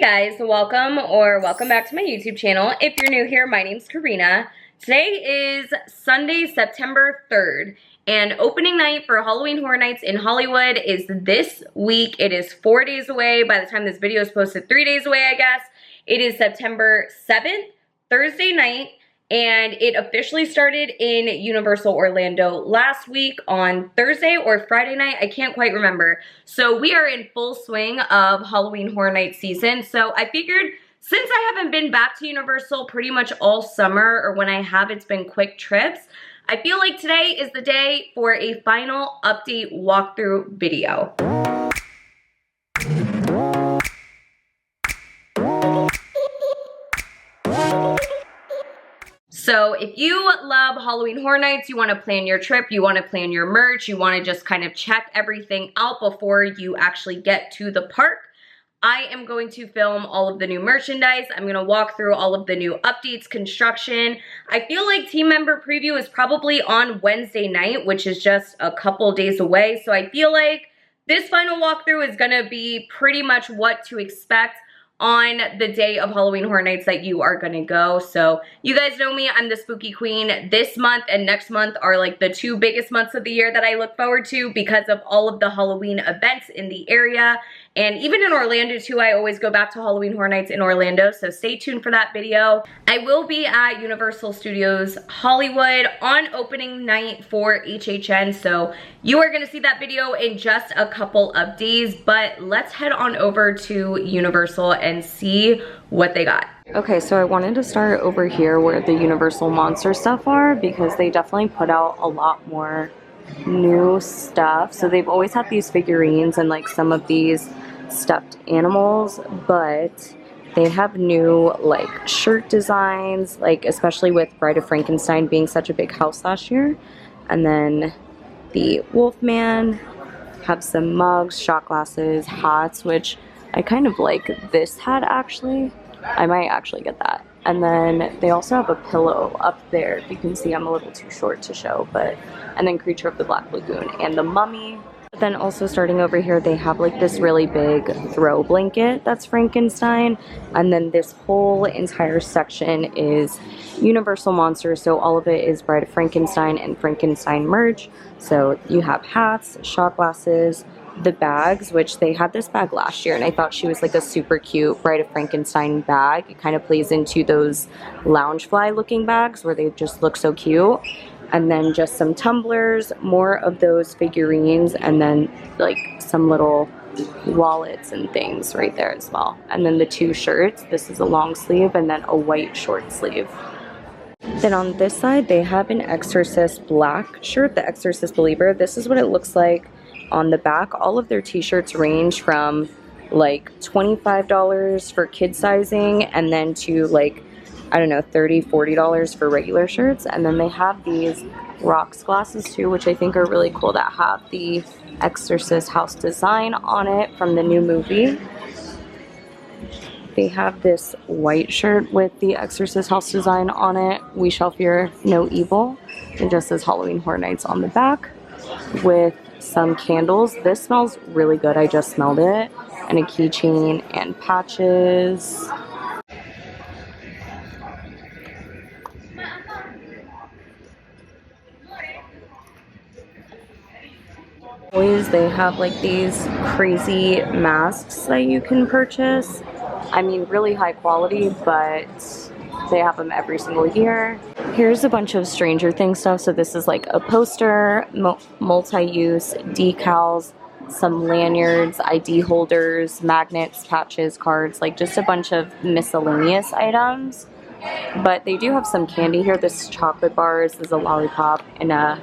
guys, welcome back to my YouTube channel. If you're new here, my name's Corina. Today is Sunday, September 3rd, and opening night for Halloween Horror Nights in Hollywood is this week. It is 4 days away. By the time this video is posted, 3 days away, I guess. It is September 7th, Thursday night, and it officially started in Universal Orlando last week on Thursday or Friday night. I can't quite remember. So we are in full swing of Halloween Horror Nights season. So I figured since I haven't been back to Universal pretty much all summer, or when I have, it's been quick trips, I feel like today is the day for a final update walkthrough video. So if you love Halloween Horror Nights, you want to plan your trip, you want to plan your merch, you want to just kind of check everything out before you actually get to the park, I am going to film all of the new merchandise. I'm going to walk through all of the new updates, construction. I feel like team member preview is probably on Wednesday night, which is just a couple days away. So I feel like this final walkthrough is going to be pretty much what to expect on the day of Halloween Horror Nights that you are gonna go. So you guys know me, I'm the spooky queen. This month and next month are like the two biggest months of the year that I look forward to because of all of the Halloween events in the area. And even in Orlando too, I always go back to Halloween Horror Nights in Orlando, so stay tuned for that video. I will be at Universal Studios Hollywood on opening night for HHN, so you are gonna see that video in just a couple of days, but let's head on over to Universal and see what they got. Okay, so I wanted to start over here where the Universal Monster stuff are because they definitely put out a lot more new stuff. So they've always had these figurines and like some of these stuffed animals, but they have new like shirt designs, like especially with Bride of Frankenstein being such a big house last year. And then the Wolfman, have some mugs, shot glasses, hats, which I kind of like this hat actually. I might actually get that. And then they also have a pillow up there. If you can see, I'm a little too short to show, but, and then Creature of the Black Lagoon and the Mummy. But then also starting over here, they have like this really big throw blanket that's Frankenstein. And then this whole entire section is Universal Monsters. So all of it is Bride of Frankenstein and Frankenstein merch. So you have hats, shot glasses, the bags, which they had this bag last year and I thought she was like a super cute Bride of Frankenstein bag. It kind of plays into those Loungefly looking bags where they just look so cute. And then just some tumblers, more of those figurines, and then like some little wallets and things right there as well. And then the two shirts, this is a long sleeve and then a white short sleeve. Then on this side they have an Exorcist black shirt, the Exorcist Believer. This is what it looks like on the back. All of their t-shirts range from like $25 for kid sizing and then to like, I don't know, $30, $40 for regular shirts. And then they have these rocks glasses too, which I think are really cool, that have the Exorcist house design on it from the new movie. They have this white shirt with the Exorcist house design on it, We Shall Fear No Evil. It just says Halloween Horror Nights on the back with some candles. This smells really good, I just smelled it. And a keychain and patches. Always they have like these crazy masks that you can purchase. I mean, really high quality, but they have them every single year. Here's a bunch of Stranger Things stuff. So this is like a poster, multi-use decals, some lanyards, ID holders, magnets, patches, cards, like just a bunch of miscellaneous items. But they do have some candy here. This chocolate bars is a lollipop and a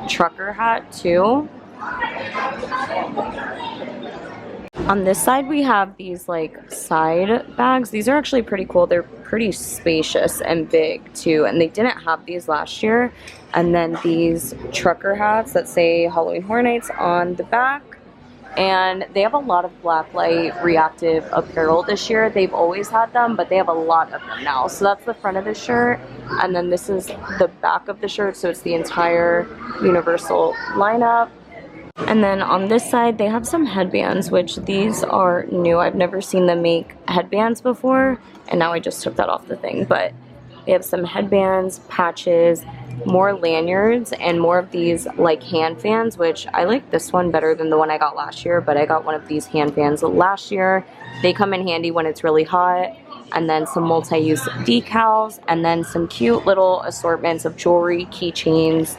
trucker hat too. On this side we have these like side bags. These are actually pretty cool. They're pretty spacious and big too, and they didn't have these last year. And then these trucker hats that say Halloween Horror Nights on the back. And they have a lot of blacklight reactive apparel this year. They've always had them, but they have a lot of them now. So that's the front of the shirt, and then this is the back of the shirt, so it's the entire Universal lineup. And then on this side, they have some headbands, which these are new. I've never seen them make headbands before, and now I just took that off the thing. But they have some headbands, patches, more lanyards, and more of these like hand fans, which I like this one better than the one I got last year, but I got one of these hand fans last year. They come in handy when it's really hot. And then some multi-use decals, and then some cute little assortments of jewelry, keychains,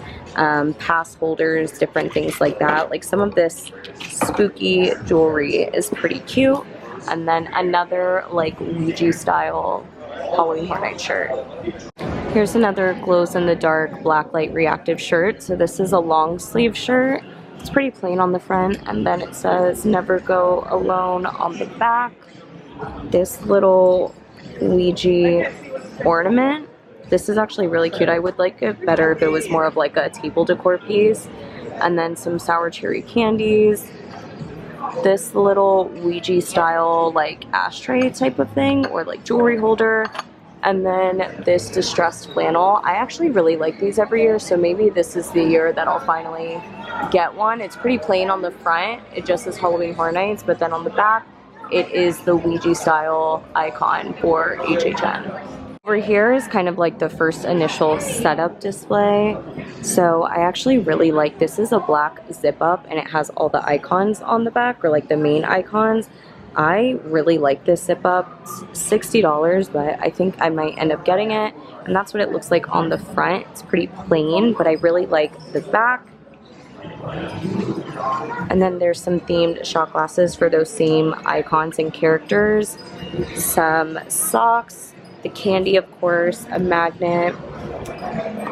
pass holders, different things like that. Like some of this spooky jewelry is pretty cute. And then another like Ouija style Halloween Horror Night shirt. Here's another glows in the dark black light reactive shirt. So this is a long sleeve shirt. It's pretty plain on the front, and then it says never go alone on the back. This little Ouija ornament. This is actually really cute. I would like it better if it was more of like a table decor piece. And then some sour cherry candies. This little Ouija style like ashtray type of thing, or like jewelry holder. And then this distressed flannel. I actually really like these every year, so maybe this is the year that I'll finally get one. It's pretty plain on the front. It just says Halloween Horror Nights, but then on the back it is the Ouija style icon for HHN. Over here is kind of like the first initial setup display. So I actually really like this. Is a black zip up, and it has all the icons on the back, or like the main icons. I really like this zip up. It's $60, but I think I might end up getting it. And that's what it looks like on the front. It's pretty plain, but I really like the back. And then there's some themed shot glasses for those same icons and characters. Some socks, the candy of course, a magnet.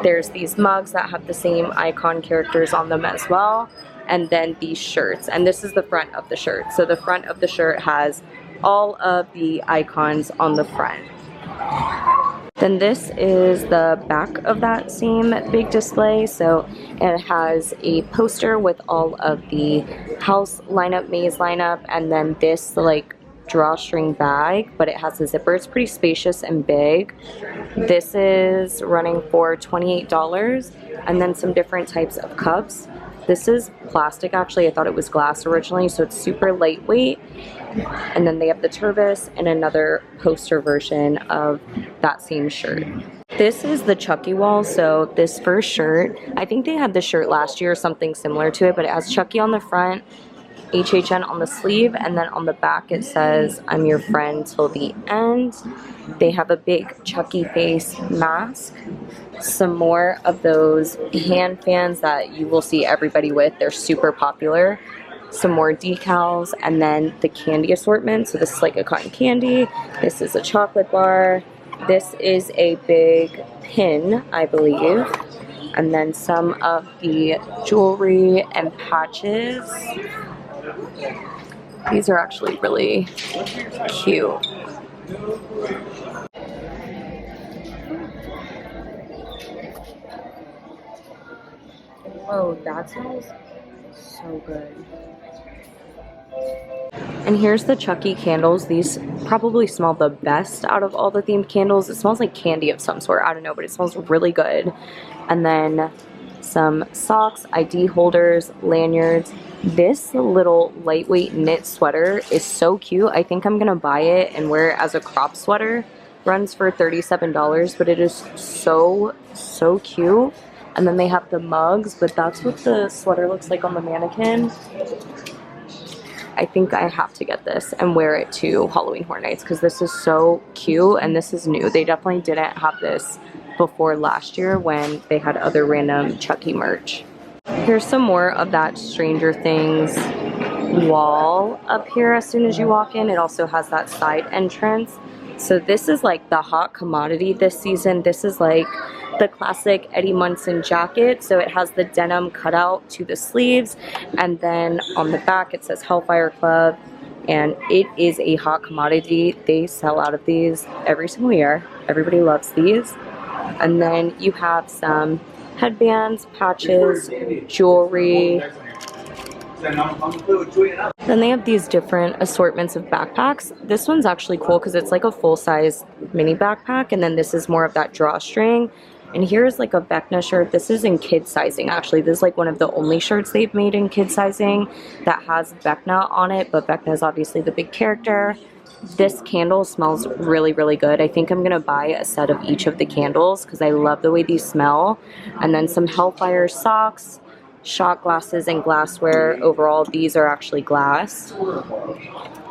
There's these mugs that have the same icon characters on them as well. And then these shirts. And this is the front of the shirt. So the front of the shirt has all of the icons on the front. Then this is the back of that same big display. So it has a poster with all of the house lineup, maze lineup, and then this like drawstring bag, but it has a zipper. It's pretty spacious and big. This is running for $28, and then some different types of cups. This is plastic actually. I thought it was glass originally, so it's super lightweight. And then they have the Turvis and another poster version of that same shirt. This is the Chucky wall. So this first shirt, I think they had this shirt last year or something similar to it, but it has Chucky on the front, HHN on the sleeve, and then on the back it says, I'm your friend till the end. They have a big Chucky face mask. Some more of those hand fans that you will see everybody with. They're super popular. Some more decals, and then the candy assortment. So this is like a cotton candy. This is a chocolate bar. This is a big pin, I believe. And then some of the jewelry and patches. These are actually really cute. Oh, that smells so good. And here's the Chucky candles. These probably smell the best out of all the themed candles. It smells like candy of some sort. I don't know, but it smells really good. And then some socks, ID holders, lanyards. This little lightweight knit sweater is so cute. I think I'm gonna buy it and wear it as a crop sweater. Runs for $37, but it is so cute. And then they have the mugs, but that's what the sweater looks like on the mannequin. I think I have to get this and wear it to Halloween Horror Nights because this is so cute and this is new. They definitely didn't have this before last year when they had other random Chucky merch. Here's some more of that Stranger Things wall up here as soon as you walk in. It also has that side entrance. So this is like the hot commodity this season. This is like the classic Eddie Munson jacket. So it has the denim cutout to the sleeves, and then on the back it says Hellfire Club, and it is a hot commodity. They sell out of these every single year. Everybody loves these. And then you have some headbands, patches, jewelry. Then they have these different assortments of backpacks. This one's actually cool because it's like a full-size mini backpack, and then this is more of that drawstring. And here's like a Vecna shirt. This is in kid sizing actually. This is like one of the only shirts they've made in kid sizing that has Vecna on it, but Vecna is obviously the big character. This candle smells really, really good. I think I'm gonna buy a set of each of the candles because I love the way these smell. And then some Hellfire socks, shot glasses, and glassware. Overall, these are actually glass.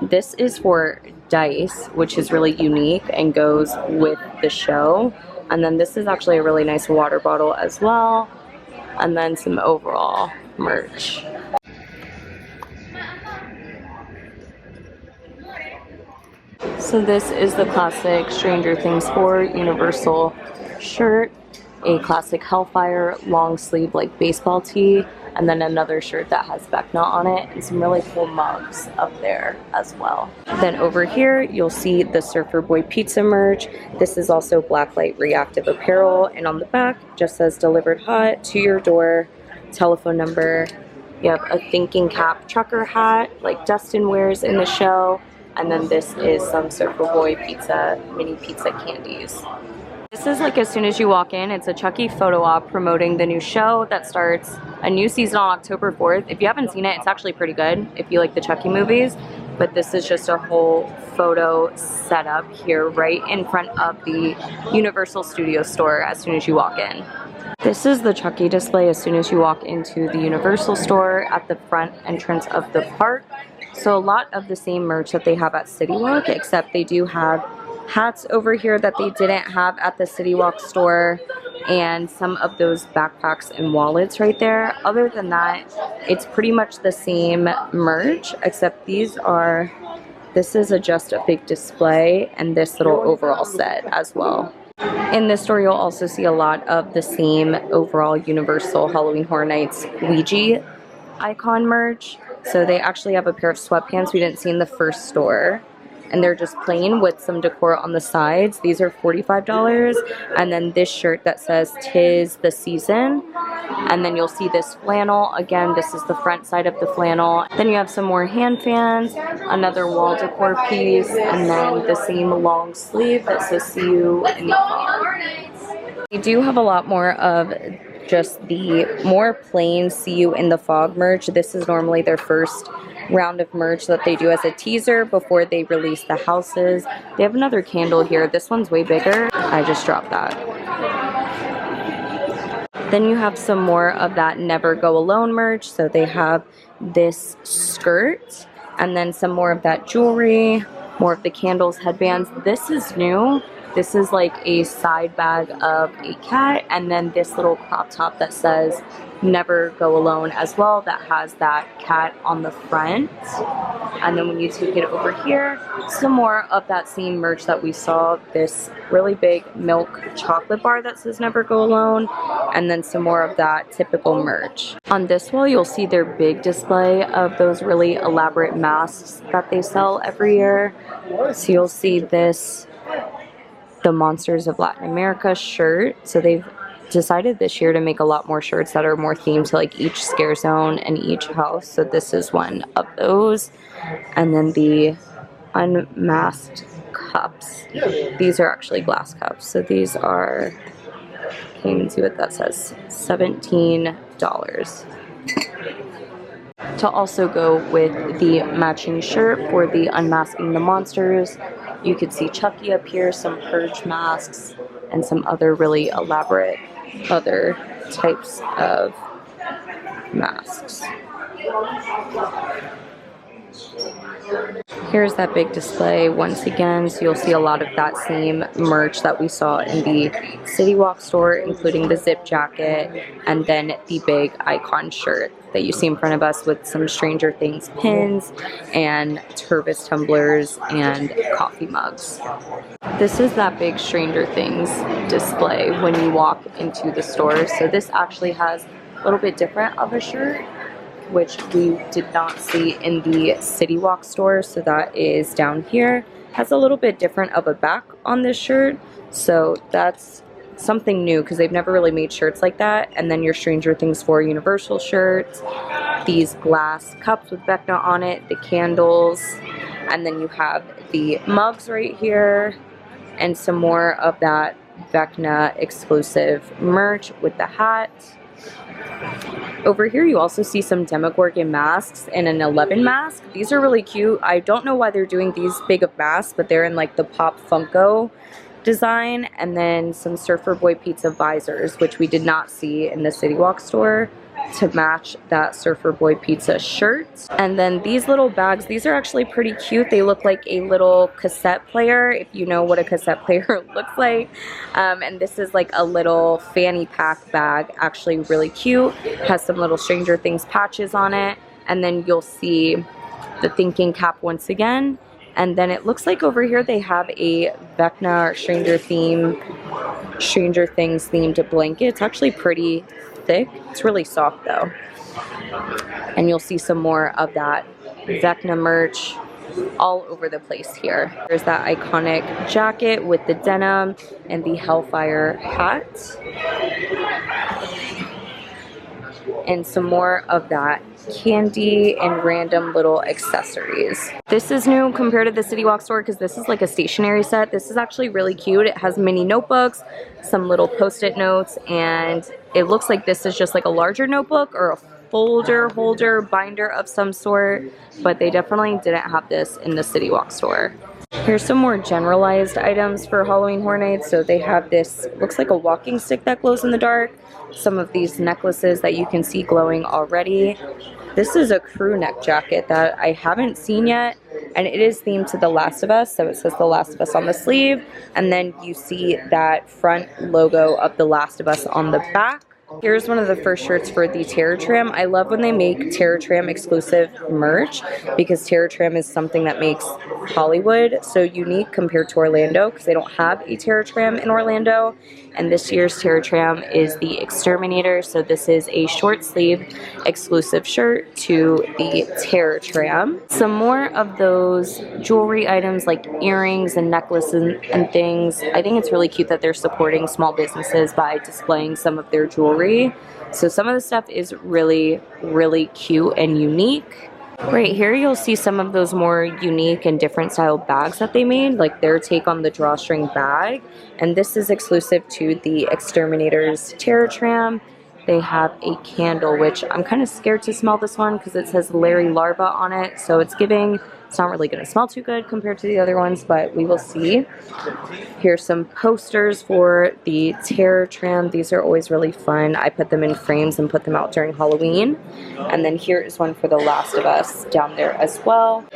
This is for dice, which is really unique and goes with the show. And then this is actually a really nice water bottle as well. And then some overall merch. So this is the classic Stranger Things 4 Universal shirt, a classic Hellfire long sleeve like baseball tee, and then another shirt that has Vecna on it, and some really cool mugs up there as well. Then over here, you'll see the Surfer Boy Pizza merch. This is also blacklight reactive apparel, and on the back just says delivered hot to your door, telephone number. You have a thinking cap trucker hat like Dustin wears in the show, and then this is some Surfer Boy pizza, mini pizza candies. This is like as soon as you walk in, it's a Chucky photo op promoting the new show that starts a new season on October 4th. If you haven't seen it, it's actually pretty good if you like the Chucky movies. But this is just a whole photo setup here right in front of the Universal Studio store as soon as you walk in. This is the Chucky display as soon as you walk into the Universal store at the front entrance of the park. So a lot of the same merch that they have at City Walk, except they do have hats over here that they didn't have at the City Walk store, and some of those backpacks and wallets right there. Other than that, it's pretty much the same merch, except this is just a big display and this little overall set as well. In this store, you'll also see a lot of the same overall Universal Halloween Horror Nights Ouija icon merch. So they actually have a pair of sweatpants we didn't see in the first store, and they're just plain with some decor on the sides. These are $45. And then this shirt that says "'Tis the Season." And then you'll see this flannel. Again, this is the front side of the flannel. Then you have some more hand fans, another wall decor piece, and then the same long sleeve that says "See You in the Fog." We do have a lot more of just the more plain "See You in the Fog" merch. This is normally their first round of merch that they do as a teaser before they release the houses. They have another candle here. This one's way bigger. I just dropped that. Then you have some more of that Never Go Alone merch. So they have this skirt, and then some more of that jewelry, more of the candles, headbands. This is new. This is like a side bag of a cat, and then this little crop top that says Never Go Alone as well, that has that cat on the front. And then when you take it over here, some more of that same merch that we saw, this really big milk chocolate bar that says Never Go Alone, and then some more of that typical merch. On this wall, you'll see their big display of those really elaborate masks that they sell every year. So you'll see this, the Monsters of Latin America shirt. So they've decided this year to make a lot more shirts that are more themed to like each scare zone and each house. So this is one of those. And then the unmasked cups. These are actually glass cups. So these are, can't even see what that says, $17. To also go with the matching shirt for the Unmasking the Monsters, you could see Chucky up here, some Purge masks, and some other really elaborate other types of masks. Here's that big display once again, so you'll see a lot of that same merch that we saw in the City Walk store, including the zip jacket and then the big icon shirt that you see in front of us with some Stranger Things pins and Tervis tumblers and coffee mugs. This is that big Stranger Things display when you walk into the store. So this actually has a little bit different of a shirt, which we did not see in the City Walk store. So that is down here. Has a little bit different of a back on this shirt. So that's something new because they've never really made shirts like that. And then your Stranger Things 4 Universal shirts, these glass cups with Vecna on it, the candles, and then you have the mugs right here, and some more of that Vecna exclusive merch with the hat. Over here you also see some Demogorgon masks and an 11 mask. These are really cute. I don't know why they're doing these big of masks, but they're in like the Pop Funko design. And then some Surfer Boy Pizza visors, which we did not see in the City Walk store, to match that Surfer Boy Pizza shirt. And then these little bags, these are actually pretty cute. They look like a little cassette player, if you know what a cassette player looks like. And this is like a little fanny pack bag, actually really cute. Has some little Stranger Things patches on it. And then you'll see the thinking cap once again. And then it looks like over here they have a Vecna or Stranger Things themed blanket. It's actually pretty thick. It's really soft though. And you'll see some more of that Vecna merch all over the place here. There's that iconic jacket with the denim and the Hellfire hat. And some more of that candy and random little accessories. This is new compared to the City Walk store because this is like a stationery set. This is actually really cute. It has mini notebooks, some little post-it notes, and it looks like this is just like a larger notebook or a folder holder binder of some sort, but they definitely didn't have this in the City Walk store. Here's some more generalized items for Halloween Horror Nights. So they have this, looks like a walking stick that glows in the dark. Some of these necklaces that you can see glowing already. This is a crew neck jacket that I haven't seen yet, and it is themed to The Last of Us, so it says The Last of Us on the sleeve, and then you see that front logo of The Last of Us on the back. Here's one of the first shirts for the Terror Tram. I love when they make Terror Tram exclusive merch because Terror Tram is something that makes Hollywood so unique compared to Orlando because they don't have a Terror Tram in Orlando. And this year's Terror Tram is the Exterminator. So this is a short sleeve exclusive shirt to the Terror Tram. Some more of those jewelry items like earrings and necklaces and things. I think it's really cute that they're supporting small businesses by displaying some of their jewelry. So some of the stuff is really, really cute and unique. Right here you'll see some of those more unique and different style bags that they made, like their take on the drawstring bag. And this is exclusive to the Exterminator's Terror Tram. They have a candle, which I'm kind of scared to smell this one because it says Larry Larva on it. So it's not really going to smell too good compared to the other ones, but we will see. Here's some posters for the Terror Tram. These are always really fun. I put them in frames and put them out during Halloween. And then here is one for The Last of Us down there as well.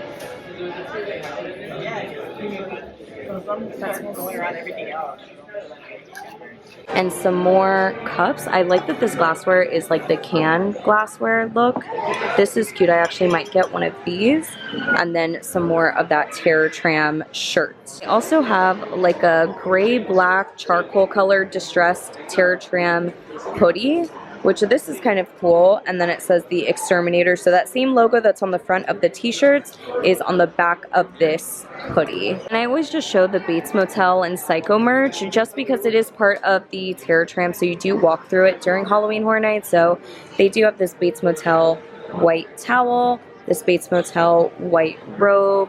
And some more cups. I like that this glassware is like the can glassware look. This is cute. I actually might get one of these. And then some more of that Terror Tram shirt. I also have like a gray, black, charcoal colored distressed Terror Tram hoodie, which this is kind of cool. And then it says the Exterminator. So that same logo that's on the front of the t-shirts is on the back of this hoodie. And I always just show the Bates Motel and Psycho merch just because it is part of the Terror Tram. So you do walk through it during Halloween Horror Nights. So they do have this Bates Motel white towel, this Bates Motel white robe,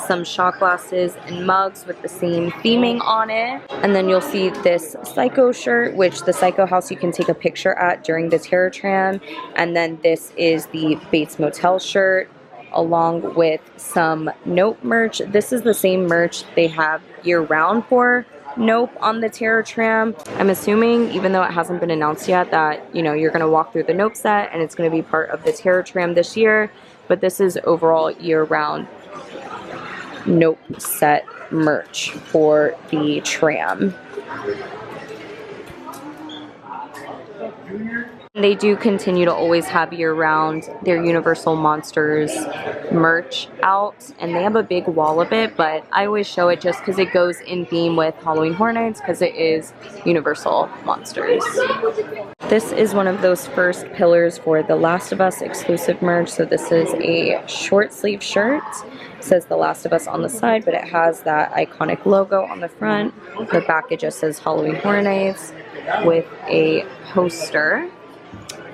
some shot glasses and mugs with the same theming on it. And then you'll see this Psycho shirt, which the Psycho house you can take a picture at during the Terror Tram. And then this is the Bates Motel shirt along with some Nope merch. This is the same merch they have year-round for Nope on the Terror Tram. I'm assuming, even though it hasn't been announced yet, that you're going to walk through the Nope set and it's going to be part of the Terror Tram this year. But this is overall year-round Nope set merch for the tram. They do continue to always have year-round their Universal Monsters merch out, and they have a big wall of it, but I always show it just because it goes in theme with Halloween Horror Nights because it is Universal Monsters. This is one of those first pillars for The Last of Us exclusive merch. So this is a short sleeve shirt. It says The Last of Us on the side, but it has that iconic logo on the front. The back it just says Halloween Horror Nights with a poster.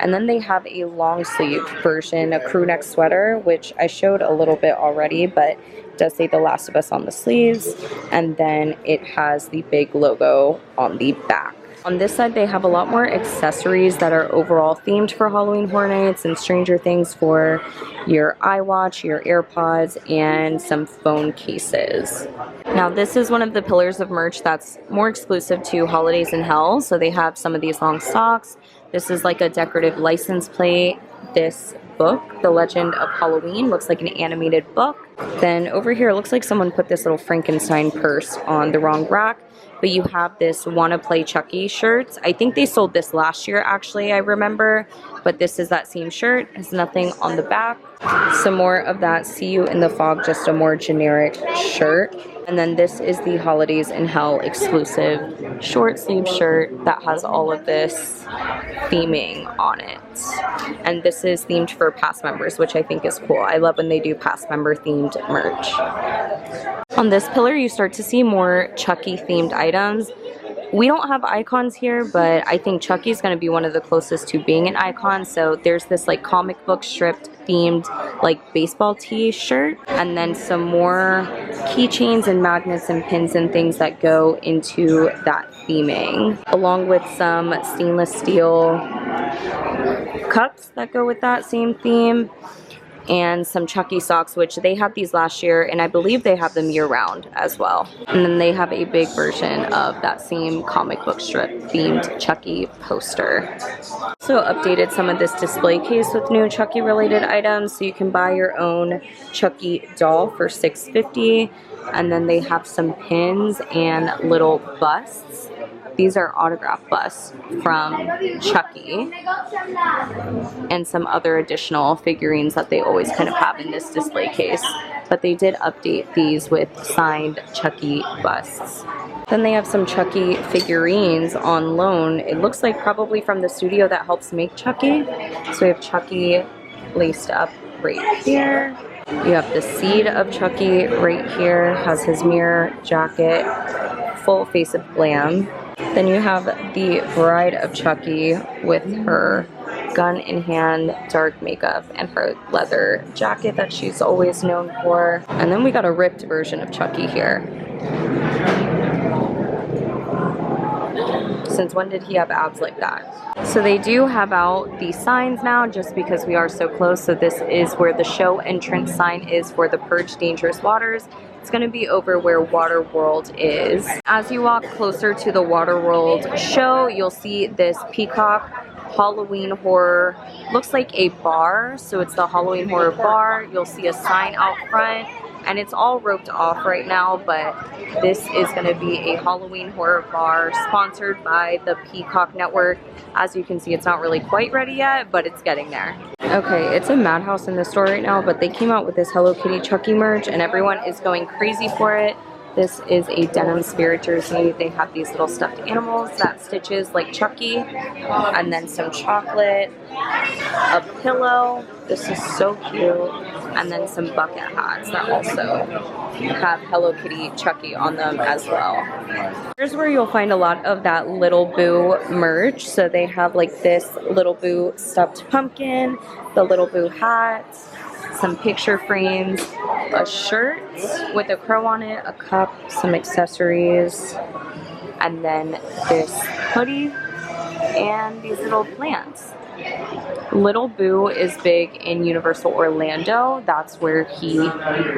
And then they have a long sleeve version, a crew neck sweater, which I showed a little bit already, but It does say The Last of Us on the sleeves, and then it has the big logo on the back. On this side, they have a lot more accessories that are overall themed for Halloween Horror Nights and Stranger Things for your iWatch, your AirPods, and some phone cases. Now, this is one of the pillars of merch that's more exclusive to Holidays in Hell. So they have some of these long socks. This is like a decorative license plate. This book, The Legend of Halloween, looks like an animated book. Then over here, it looks like someone put this little Frankenstein purse on the wrong rack. But you have this Wanna Play Chucky shirts. I think they sold this last year, actually, I remember. But this is that same shirt. It has nothing on the back. Some more of that See You in the Fog, just a more generic shirt. And then this is the Holidays in Hell exclusive short sleeve shirt that has all of this theming on it. And this is themed for past members, which I think is cool. I love when they do past member themed merch. On this pillar, you start to see more Chucky themed items. We don't have icons here, but I think Chucky's going to be one of the closest to being an icon. So there's this like comic book stripped themed like baseball tee shirt, and then some more keychains and magnets and pins and things that go into that theming, along with some stainless steel cups that go with that same theme, and some Chucky socks, which they had these last year, and I believe they have them year-round as well. And then they have a big version of that same comic book strip themed Chucky poster. So updated some of this display case with new Chucky related items, so you can buy your own Chucky doll for $6.50. And then they have some pins and little busts. These are autograph busts from Chucky and some other additional figurines that they always kind of have in this display case. But they did update these with signed Chucky busts. Then they have some Chucky figurines on loan. It looks like probably from the studio that helps make Chucky. So we have Chucky laced up right here. You have the seed of Chucky right here, has his mirror, jacket, full face of glam. Then you have the bride of Chucky with her gun in hand, dark makeup, and her leather jacket that she's always known for. And then we got a ripped version of Chucky here. Since when did he have abs like that? So they do have out the signs now just because we are so close. So this is where the show entrance sign is for the Purge Dangerous Waters. It's going to be over where Waterworld is. As you walk closer to the Waterworld show, you'll see this peacock Halloween horror. Looks like a bar, so it's the Halloween horror bar. You'll see a sign out front, and it's all roped off right now, but this is going to be a Halloween horror bar sponsored by the Peacock Network. As you can see, it's not really quite ready yet, but it's getting there. Okay, it's a madhouse in the store right now, but they came out with this Hello Kitty Chucky merch, and everyone is going crazy for it. This is a denim spirit jersey. They have these little stuffed animals that stitches like Chucky, and then some chocolate, a pillow. This is so cute. And then some bucket hats that also have Hello Kitty Chucky on them as well. Here's where you'll find a lot of that Little Boo merch. So they have like this Little Boo stuffed pumpkin, the Little Boo hat, some picture frames, a shirt with a crow on it, a cup, some accessories, and then this hoodie and these little plants. Little Boo is big in Universal Orlando. That's where he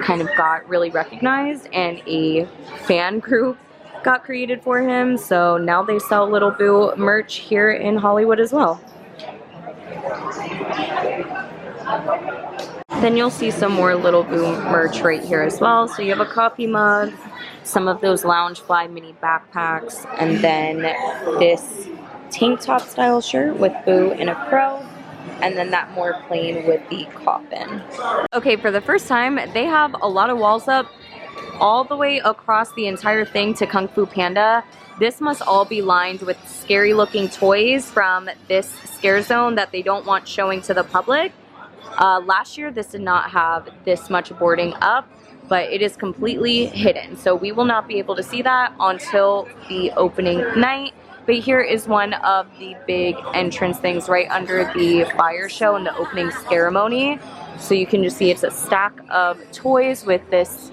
kind of got really recognized, and a fan group got created for him. So now they sell Little Boo merch here in Hollywood as well. Then you'll see some more Little Boo merch right here as well. So you have a coffee mug, some of those Loungefly mini backpacks, and then this tank top style shirt with Boo and a crow, and then that more plain with the coffin. Okay, for the first time, they have a lot of walls up all the way across the entire thing to Kung Fu Panda. This must all be lined with scary looking toys from this scare zone that they don't want showing to the public. Last year, this did not have this much boarding up, but it is completely hidden. So we will not be able to see that until the opening night. But here is one of the big entrance things right under the fire show and the opening ceremony. So you can just see it's a stack of toys with this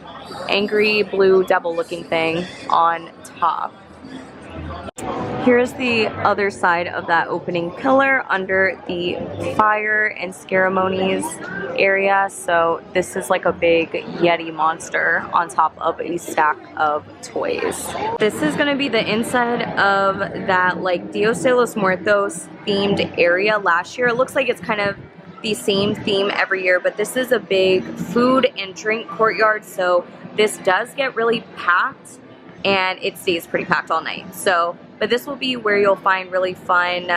angry blue devil looking thing on top. Here's the other side of that opening pillar under the fire and ceremonies area. So this is like a big Yeti monster on top of a stack of toys. This is gonna be the inside of that like Dios de los Muertos themed area last year. It looks like it's kind of the same theme every year, but this is a big food and drink courtyard. So this does get really packed and it stays pretty packed all night. So, but this will be where you'll find really fun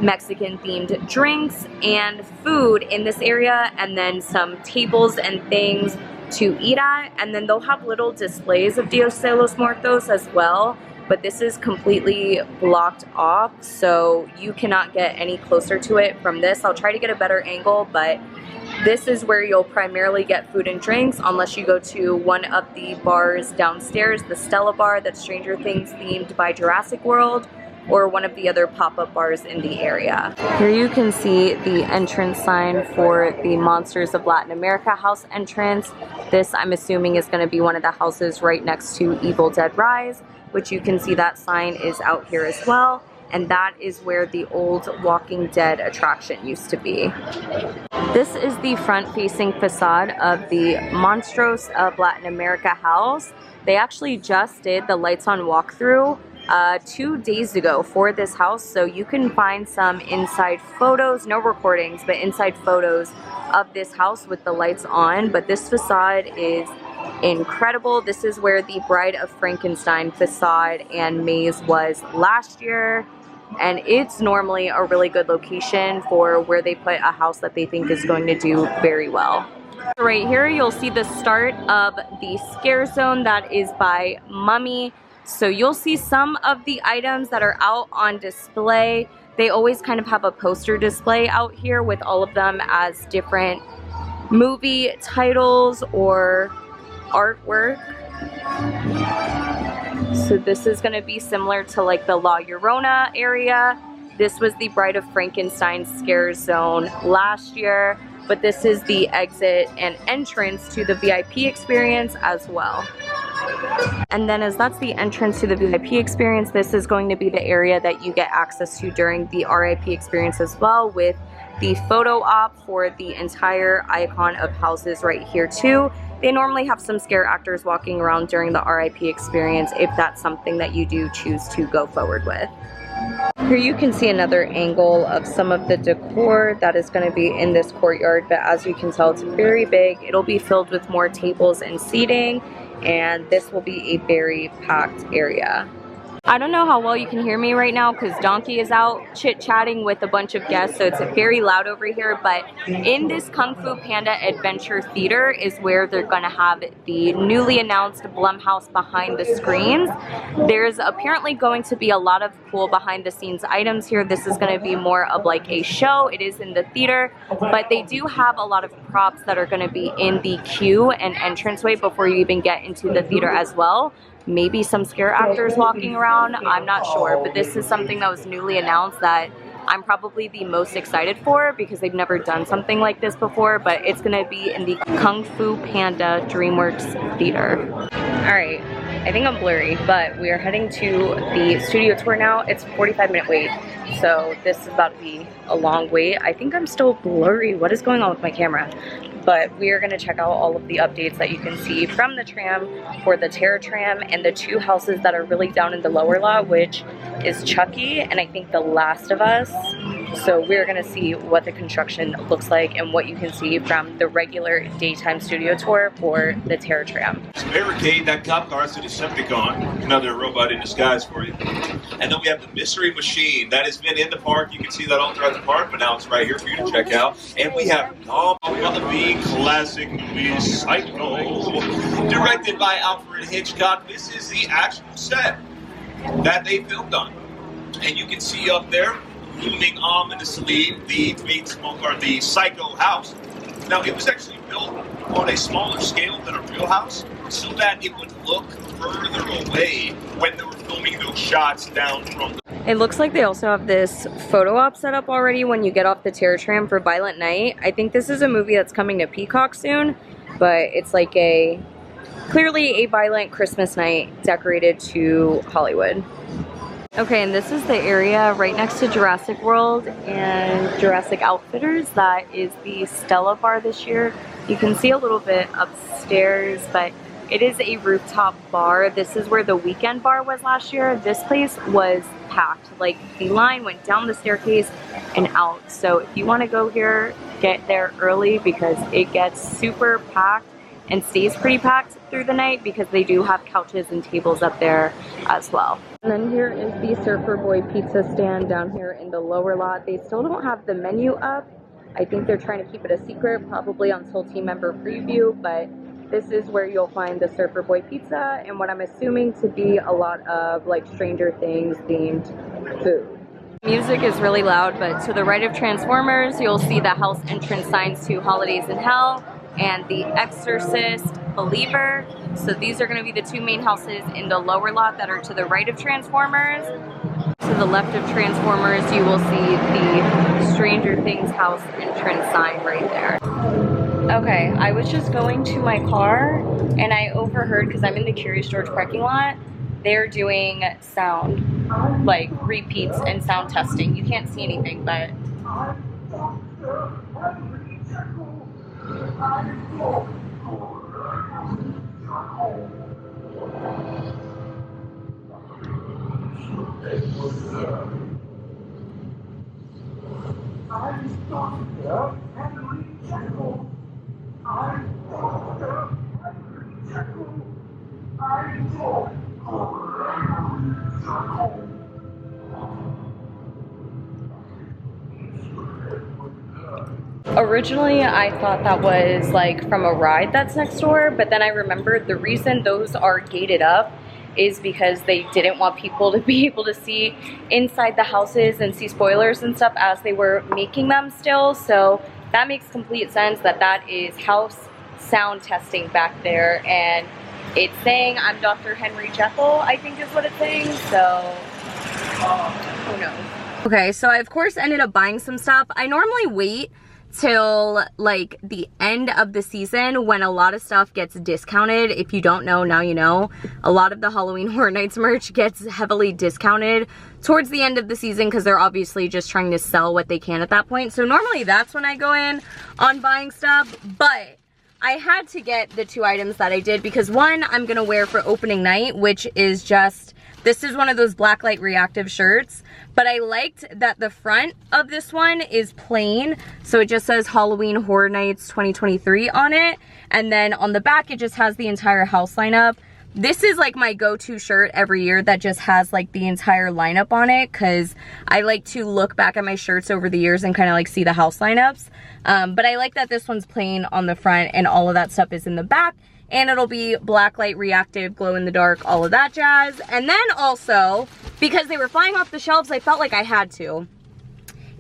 Mexican themed drinks and food in this area, and then some tables and things to eat at. And then they'll have little displays of Dios de los Muertos as well, but this is completely blocked off, so you cannot get any closer to it from this. I'll try to get a better angle, but this is where you'll primarily get food and drinks unless you go to one of the bars downstairs, the Stella Bar that's Stranger Things themed by Jurassic World, or one of the other pop-up bars in the area. Here you can see the entrance sign for the Monsters of Latin America house entrance. This, I'm assuming, is going to be one of the houses right next to Evil Dead Rise, which you can see that sign is out here as well. And that is where the old Walking Dead attraction used to be. This is the front-facing facade of the Monstros of Latin America house. They actually just did the lights on walkthrough 2 days ago for this house, so you can find some inside photos, no recordings, but inside photos of this house with the lights on. But this facade is incredible. This is where the Bride of Frankenstein facade and maze was last year, and it's normally a really good location for where they put a house that they think is going to do very well. Right here you'll see the start of the scare zone that is by Mummy. So you'll see some of the items that are out on display. They always kind of have a poster display out here with all of them as different movie titles or artwork. So this is going to be similar to like the La Llorona area. This was the Bride of Frankenstein scare zone last year, but this is the exit and entrance to the VIP experience as well. And then as that's the entrance to the VIP experience, this is going to be the area that you get access to during the RIP experience as well, with the photo op for the entire icon of houses right here too. They normally have some scare actors walking around during the RIP experience if that's something that you do choose to go forward with. Here you can see another angle of some of the decor that is going to be in this courtyard, but as you can tell, it's very big. It'll be filled with more tables and seating, and this will be a very packed area. I don't know how well you can hear me right now because Donkey is out chit-chatting with a bunch of guests, so it's very loud over here, but in this Kung Fu Panda Adventure Theater is where they're going to have the newly announced Blumhouse behind the screens. There's apparently going to be a lot of cool behind-the-scenes items here. This is going to be more of like a show. It is in the theater, but they do have a lot of props that are going to be in the queue and entranceway before you even get into the theater as well. Maybe some scare actors walking around, I'm not sure, but this is something that was newly announced that I'm probably the most excited for because they've never done something like this before, but it's gonna be in the Kung Fu Panda DreamWorks Theater. All right, I think I'm blurry, but we are heading to the studio tour now. It's a 45-minute wait, so this is about to be a long wait. I think I'm still blurry. What is going on with my camera? But we are going to check out all of the updates that you can see from the tram for the Terror Tram and the two houses that are really down in the lower lot, which is Chucky and I think The Last of Us. So we're going to see what the construction looks like and what you can see from the regular daytime studio tour for the Terror Tram. Barricade, that cop car, is a Decepticon, another robot in disguise for you. And then we have the Mystery Machine. That has been in the park. You can see that all throughout the park, but now it's right here for you to check out. And we have the big classic movie Psycho, directed by Alfred Hitchcock. This is the actual set that they filmed on. And you can see up there, looming ominously, the Psycho house. Now, it was actually built on a smaller scale than a real house, so that it would look further away when they were filming those shots down from the... It looks like they also have this photo op set up already when you get off the Terror Tram for Violent Night. I think this is a movie that's coming to Peacock soon, but it's like a Clearly a violent Christmas night decorated to Hollywood. Okay, and this is the area right next to Jurassic World and Jurassic Outfitters. That is the Stella bar this year. You can see a little bit upstairs, but it is a rooftop bar. This is where the weekend bar was last year. This place was packed. Like, the line went down the staircase and out. So if you want to go here, get there early because it gets super packed and stays pretty packed through the night because they do have couches and tables up there as well. And then here is the Surfer Boy pizza stand down here in the lower lot. They still don't have the menu up. I think they're trying to keep it a secret, probably until team member preview, but this is where you'll find the Surfer Boy pizza and what I'm assuming to be a lot of like Stranger Things themed food. Music is really loud, but to the right of Transformers, you'll see the house entrance signs to Holidays in Hell and The Exorcist, Believer. So these are going to be the two main houses in the lower lot that are to the right of Transformers. To the left of Transformers, you will see the Stranger Things house entrance sign right there. Okay, I was just going to my car and I overheard, because I'm in the Curious George parking lot, they're doing sound, like repeats and sound testing. You can't see anything, but... Originally, I thought that was like from a ride that's next door, but then I remembered the reason those are gated up is because they didn't want people to be able to see inside the houses and see spoilers and stuff as they were making them still. So that makes complete sense that that is house sound testing back there, and it's saying I'm Dr. Henry Jekyll, I think is what it's saying, so who knows. Okay, so I of course ended up buying some stuff. I normally wait till like the end of the season when a lot of stuff gets discounted. If you don't know, now you know. A lot of the Halloween Horror Nights merch gets heavily discounted towards the end of the season because they're obviously just trying to sell what they can at that point. So normally that's when I go in on buying stuff, but I had to get the two items that I did because one I'm gonna wear for opening night, which is just, this is one of those blacklight reactive shirts, but I liked that the front of this one is plain. So it just says Halloween Horror Nights 2023 on it. And then on the back, it just has the entire house lineup. This is like my go-to shirt every year that just has like the entire lineup on it, because I like to look back at my shirts over the years and kind of like see the house lineups. But I like that this one's plain on the front and all of that stuff is in the back. And it'll be blacklight reactive, glow in the dark, all of that jazz. And then also, because they were flying off the shelves, I felt like I had to,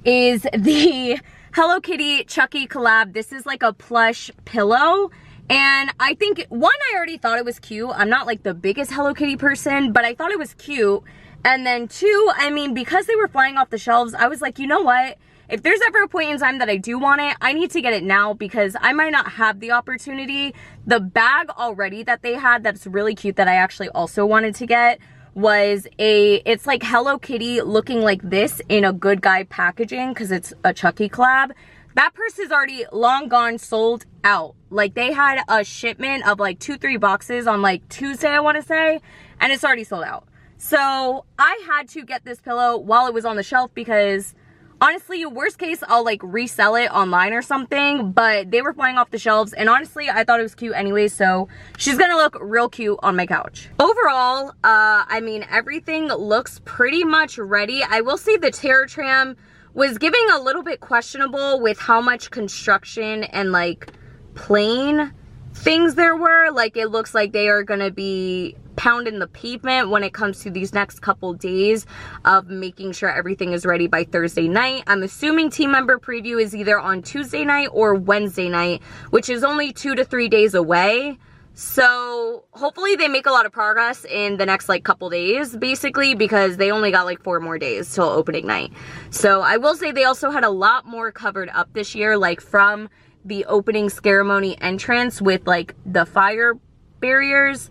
is the Hello Kitty Chucky collab. This is like a plush pillow. And I think, one, I already thought it was cute. I'm not like the biggest Hello Kitty person, but I thought it was cute. And then two, I mean, because they were flying off the shelves, I was like, you know what? If there's ever a point in time that I do want it, I need to get it now because I might not have the opportunity. The bag already that they had that's really cute that I actually also wanted to get was it's like Hello Kitty looking like this in a Good Guy packaging because it's a Chucky collab. That purse is already long gone, sold out. Like they had a shipment of like 2-3 boxes on like Tuesday, I want to say, and it's already sold out. So I had to get this pillow while it was on the shelf because honestly, worst case, I'll like resell it online or something, but they were flying off the shelves and honestly, I thought it was cute anyway, so she's gonna look real cute on my couch. Overall, I mean, everything looks pretty much ready. I will say the Tram was giving a little bit questionable with how much construction and like plain things there were. Like it looks like they are gonna be pounding the pavement when it comes to these next couple days of making sure everything is ready by Thursday night. I'm assuming team member preview is either on Tuesday night or Wednesday night, which is only 2 to 3 days away. So hopefully they make a lot of progress in the next like couple days, basically, because they only got like 4 more days till opening night. So I will say they also had a lot more covered up this year, like from the opening ceremony entrance with like the fire barriers,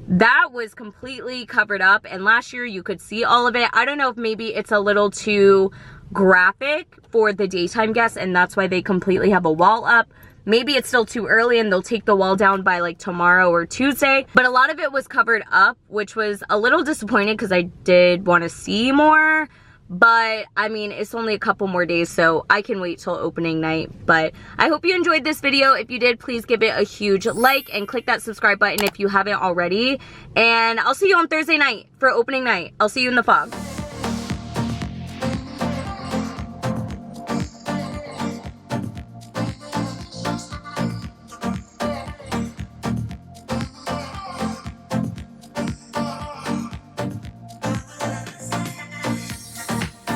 that was completely covered up, and last year you could see all of it. I don't know if maybe it's a little too graphic for the daytime guests and that's why they completely have a wall up. Maybe it's still too early and they'll take the wall down by like tomorrow or Tuesday, but a lot of it was covered up, which was a little disappointing because I did want to see more. But I mean, it's only a couple more days, so I can wait till opening night. But I hope you enjoyed this video. If you did, please give it a huge like and click that subscribe button if you haven't already. And I'll see you on Thursday night for opening night. I'll see you in the fog.